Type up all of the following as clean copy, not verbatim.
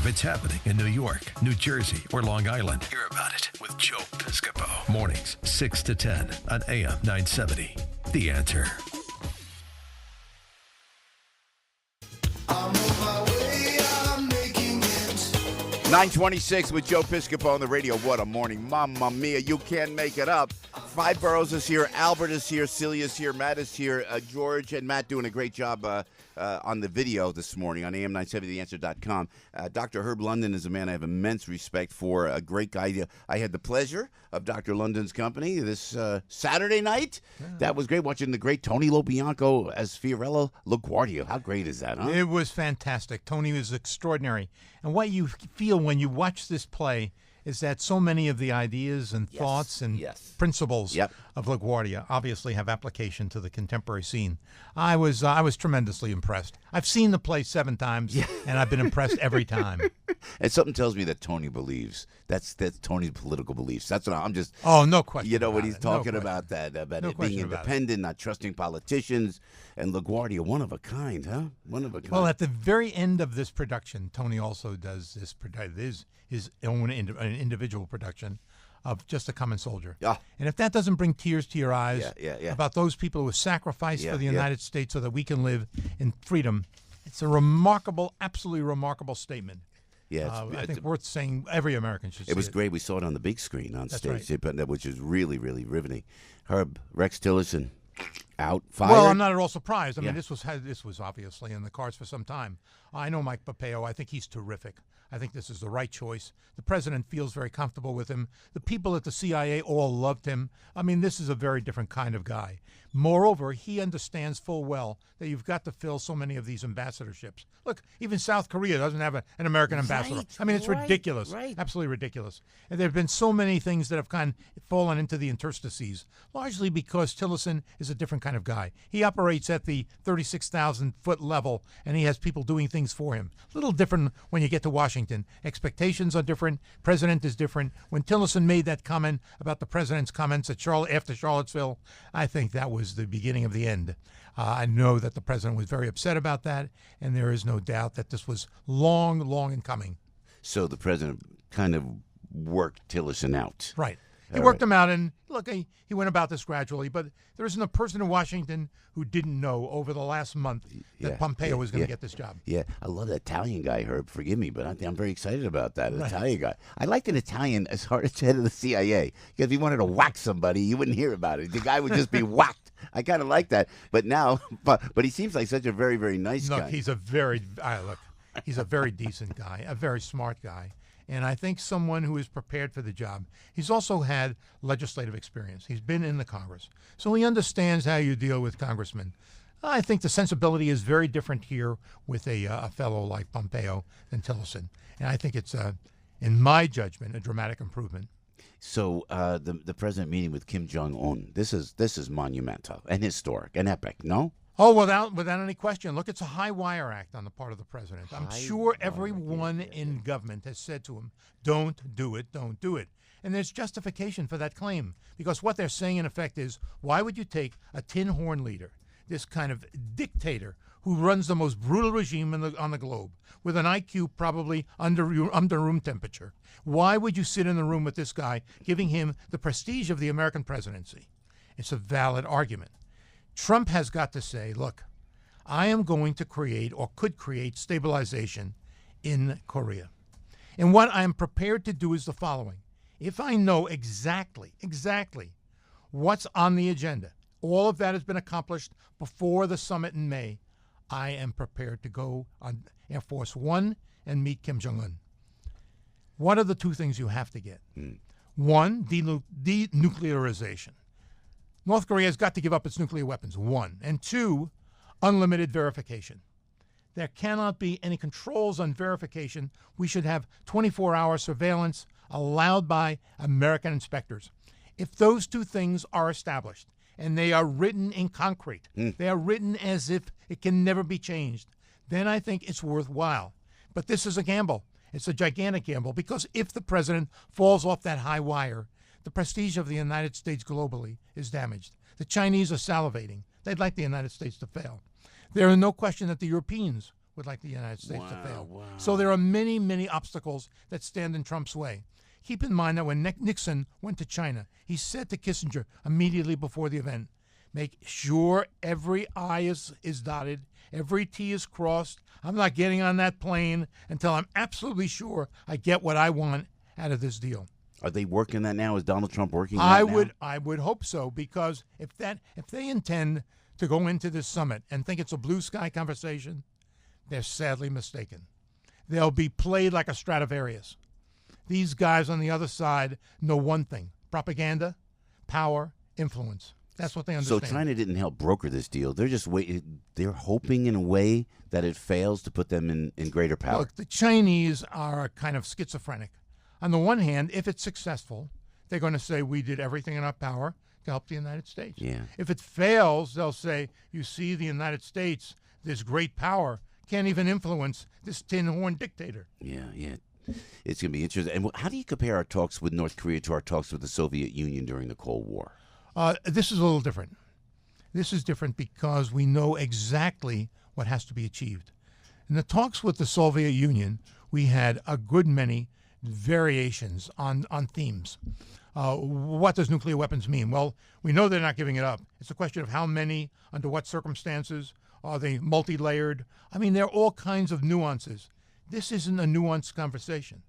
If it's happening in New York, New Jersey, or Long Island, hear about it with Joe Piscopo. Mornings, 6 to 10 on AM 970. The Answer. I'm on my way, I'm making it. 926 with Joe Piscopo on the radio. What a morning. Mamma mia, you can't make it up. Five Boroughs is here. Albert is here. Celia's here. Matt is here. George and Matt doing a great job on the video this morning on am970theanswer.com. Dr. Herb London is a man I have immense respect for, a great guy. I had the pleasure of Dr. London's company this Saturday night. Yeah. That was great, watching the great Tony Lobianco as Fiorello LaGuardia. How great is that, huh? It was fantastic. Tony was extraordinary. And what you feel when you watch this play is that so many of the ideas and thoughts and principles of LaGuardia obviously have application to the contemporary scene. I was tremendously impressed. I've seen the play 7 times, and I've been impressed every time. And something tells me that Tony believes. That's Tony's political beliefs. That's what I'm just. Oh, no question. You know when he's talking about that, about it being independent, not trusting politicians, and LaGuardia, one of a kind, huh? One of a kind. Well, at the very end of this production, Tony also does his own individual production of Just a Common Soldier. Yeah. And if that doesn't bring tears to your eyes about those people who were sacrificed for the United States so that we can live in freedom, it's a remarkable, absolutely remarkable statement. Yeah, I think worth saying. Every American should see it. It was great. We saw it on the big screen on stage, right. Which is really, really riveting. Herb, Rex Tillerson, out, fired. Well, I'm not at all surprised. I mean, this was obviously in the cards for some time. I know Mike Piscopo. I think he's terrific. I think this is the right choice. The president feels very comfortable with him. The people at the CIA all loved him. I mean, this is a very different kind of guy. Moreover, he understands full well that you've got to fill so many of these ambassadorships. Look, even South Korea doesn't have an American ambassador. I mean, it's ridiculous. Right. Absolutely ridiculous. And there have been so many things that have kind of fallen into the interstices, largely because Tillerson is a different kind of guy. He operates at the 36,000-foot level, and he has people doing things for him. A little different when you get to Washington. Expectations are different. President is different. When Tillerson made that comment about the president's comments at after Charlottesville, I think that was the beginning of the end. I know that the president was very upset about that, and there is no doubt that this was long, long in coming. So the president kind of worked Tillerson out. Right. He worked him out, and look, he went about this gradually, but there isn't a person in Washington who didn't know over the last month that Pompeo was going to get this job. Yeah, I love that Italian guy, Herb. Forgive me, but I'm very excited about that Italian guy. I liked an Italian as hard as head of the CIA, because if he wanted to whack somebody, you wouldn't hear about it. The guy would just be whacked. I kind of like that. But now, but he seems like such a very, very nice guy. Look, he's a very decent guy, a very smart guy. And I think someone who is prepared for the job. He's also had legislative experience. He's been in the Congress. So he understands how you deal with congressmen. I think the sensibility is very different here with a fellow like Pompeo than Tillerson. And I think it's, in my judgment, a dramatic improvement. So the president meeting with Kim Jong-un, this is monumental and historic and epic, no? Oh, without any question. Look, it's a highwire act on the part of the president. I'm sure everyone in government has said to him, don't do it, don't do it. And there's justification for that claim, because what they're saying in effect is, why would you take a tin horn leader, this kind of dictator who runs the most brutal regime on the globe, with an IQ probably under room temperature? Why would you sit in the room with this guy, giving him the prestige of the American presidency? It's a valid argument. Trump has got to say, look, I am going to create or could create stabilization in Korea. And what I am prepared to do is the following. If I know exactly what's on the agenda, all of that has been accomplished before the summit in May, I am prepared to go on Air Force One and meet Kim Jong-un. What are the two things you have to get? One, denuclearization. North Korea has got to give up its nuclear weapons, one. And two, unlimited verification. There cannot be any controls on verification. We should have 24-hour surveillance allowed by American inspectors. If those two things are established, and they are written in concrete, they are written as if it can never be changed, then I think it's worthwhile. But this is a gamble. It's a gigantic gamble, because if the president falls off that high wire, the prestige of the United States globally is damaged. The Chinese are salivating. They'd like the United States to fail. There is no question that the Europeans would like the United States to fail. Wow. So there are many, many obstacles that stand in Trump's way. Keep in mind that when Nixon went to China, he said to Kissinger immediately before the event, make sure every I is dotted, every T is crossed. I'm not getting on that plane until I'm absolutely sure I get what I want out of this deal. Are they working that now? Is Donald Trump working that now? I would hope so, because if they intend to go into this summit and think it's a blue sky conversation, they're sadly mistaken. They'll be played like a Stradivarius. These guys on the other side know one thing: propaganda, power, influence. That's what they understand. So China didn't help broker this deal. They're just waiting. They're hoping in a way that it fails to put them in greater power. Look, the Chinese are kind of schizophrenic. On the one hand, if it's successful, they're going to say we did everything in our power to help the United States. Yeah. If it fails, they'll say, you see, the United States, this great power, can't even influence this tin-horn dictator. Yeah. It's going to be interesting. And how do you compare our talks with North Korea to our talks with the Soviet Union during the Cold War? This is a little different. This is different because we know exactly what has to be achieved. In the talks with the Soviet Union, we had a good many variations on themes. What does nuclear weapons mean? Well, we know they're not giving it up. It's a question of how many, under what circumstances, are they multi-layered? I mean, there are all kinds of nuances. This isn't a nuanced conversation.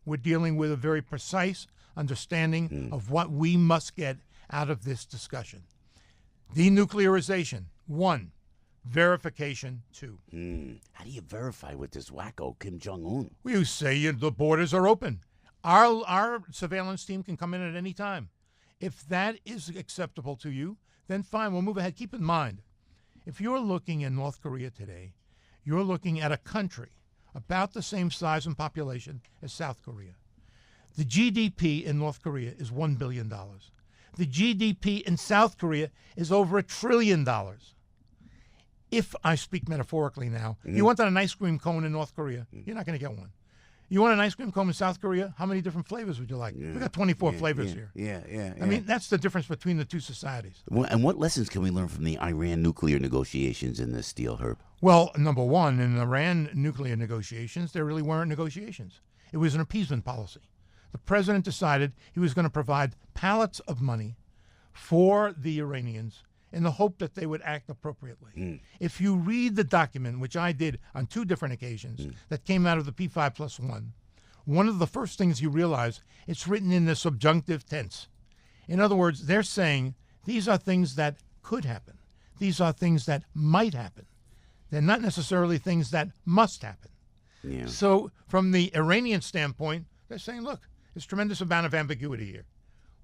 We're dealing with a very precise understanding of what we must get out of this discussion. Denuclearization, 1. Verification, 2. How do you verify with this wacko Kim Jong-un? You say the borders are open. Our surveillance team can come in at any time. If that is acceptable to you, then fine, we'll move ahead. Keep in mind, if you're looking in North Korea today, you're looking at a country about the same size and population as South Korea. The GDP in North Korea is $1 billion. The GDP in South Korea is over $1 trillion. If I speak metaphorically now, you want an ice cream cone in North Korea, you're not going to get one. You want an ice cream cone in South Korea, how many different flavors would you like? We got 24 flavors here. Yeah. I mean, that's the difference between the two societies. And what lessons can we learn from the Iran nuclear negotiations in this deal, Herb? Well, number one, in Iran nuclear negotiations, there really weren't negotiations. It was an appeasement policy. The president decided he was going to provide pallets of money for the Iranians in the hope that they would act appropriately. If you read the document, which I did on 2 different occasions, that came out of the P5+1, one of the first things you realize, it's written in the subjunctive tense. In other words, they're saying these are things that could happen. These are things that might happen. They're not necessarily things that must happen. Yeah. So from the Iranian standpoint, they're saying, look, there's a tremendous amount of ambiguity here.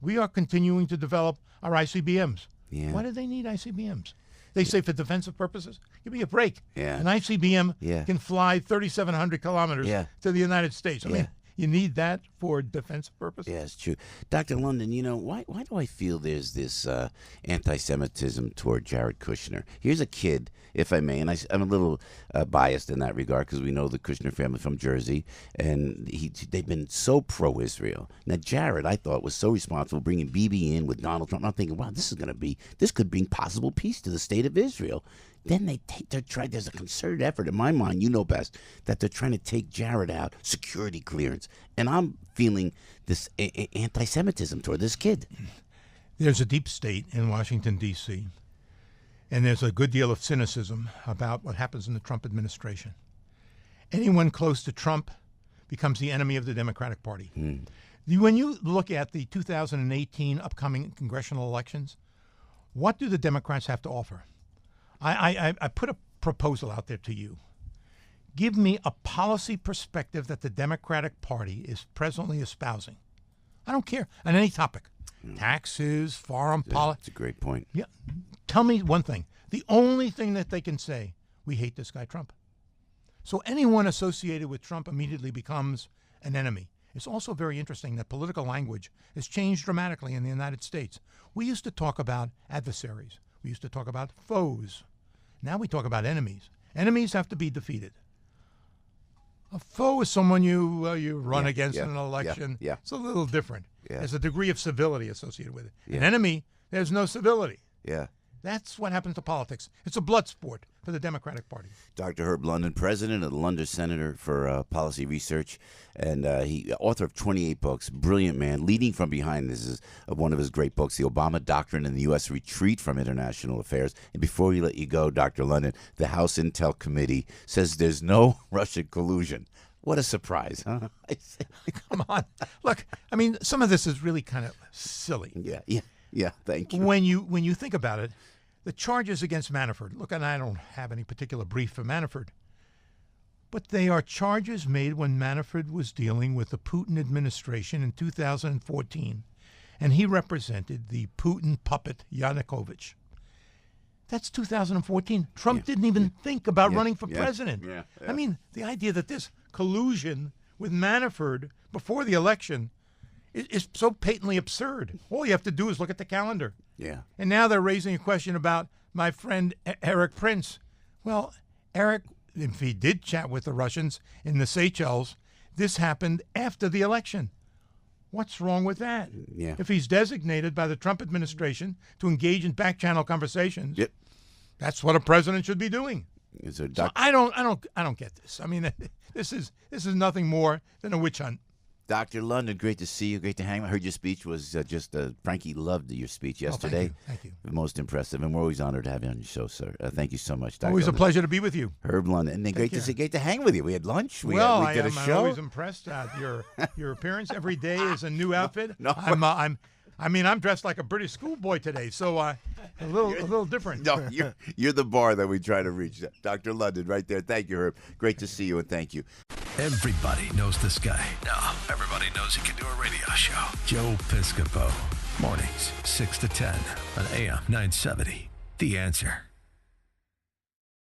We are continuing to develop our ICBMs. Yeah. Why do they need ICBMs? They say for defensive purposes. Give me a break. Yeah. An ICBM can fly 3,700 kilometers to the United States. I mean, you need that for defensive purposes. Yeah, it's true. Dr. London, why do I feel there's this anti-Semitism toward Jared Kushner? Here's a kid, if I may, and I'm a little biased in that regard because we know the Kushner family from Jersey, and they've been so pro-Israel. Now, Jared, I thought, was so responsible bringing Bibi in with Donald Trump. I'm thinking, wow, this could bring possible peace to the state of Israel. Then there's a concerted effort, in my mind, you know best, that they're trying to take Jared out, security clearance. And I'm feeling this anti-Semitism toward this kid. There's a deep state in Washington, D.C., and there's a good deal of cynicism about what happens in the Trump administration. Anyone close to Trump becomes the enemy of the Democratic Party. When you look at the 2018 upcoming congressional elections, what do the Democrats have to offer? I put a proposal out there to you. Give me a policy perspective that the Democratic Party is presently espousing. I don't care, on any topic. Taxes, foreign policy. That's a great point. Yeah. Tell me one thing. The only thing that they can say, we hate this guy Trump. So anyone associated with Trump immediately becomes an enemy. It's also very interesting that political language has changed dramatically in the United States. We used to talk about adversaries. We used to talk about foes. Now we talk about enemies. Enemies have to be defeated. A foe is someone you run against in an election. Yeah. It's a little different. Yeah. There's a degree of civility associated with it. An enemy, there's no civility. Yeah. That's what happens to politics. It's a blood sport for the Democratic Party. Dr. Herb London, president of the London Center for Policy Research, and he author of 28 books. Brilliant man. Leading from Behind, this is one of his great books, The Obama Doctrine and the U.S. Retreat from International Affairs. And before we let you go, Dr. London, the House Intel Committee says there's no Russian collusion. What a surprise, huh? Come on. Look, I mean, some of this is really kind of silly. Yeah, thank you. When you think about it, the charges against Manafort, look, and I don't have any particular brief for Manafort, but they are charges made when Manafort was dealing with the Putin administration in 2014, and he represented the Putin puppet Yanukovych. That's 2014. Trump didn't even think about running for president. I mean, the idea that this collusion with Manafort before the election is so patently absurd. All you have to do is look at the calendar. Yeah. And now they're raising a question about my friend Eric Prince. Well, Eric, if he did chat with the Russians in the Seychelles, this happened after the election. What's wrong with that? Yeah. If he's designated by the Trump administration to engage in back-channel conversations, that's what a president should be doing. So I don't get this. I mean, this is nothing more than a witch hunt. Dr. London, great to see you. Great to hang out. I heard your speech was Frankie loved your speech yesterday. Thank you. Most impressive. And we're always honored to have you on your show, sir. Thank you so much, Dr. Always a London. pleasure to be with you. Herb London. And then great to hang with you. We had lunch. We did a show. I'm always impressed at your appearance. Every day is a new outfit. I'm dressed like a British schoolboy today, so a little different. No, you're the bar that we try to reach. Dr. London, right there. Thank you, Herb. Great to see you, and thank you. Everybody knows this guy. Now, everybody knows he can do a radio show. Joe Piscopo. Mornings, 6 to 10 on AM 970. The Answer.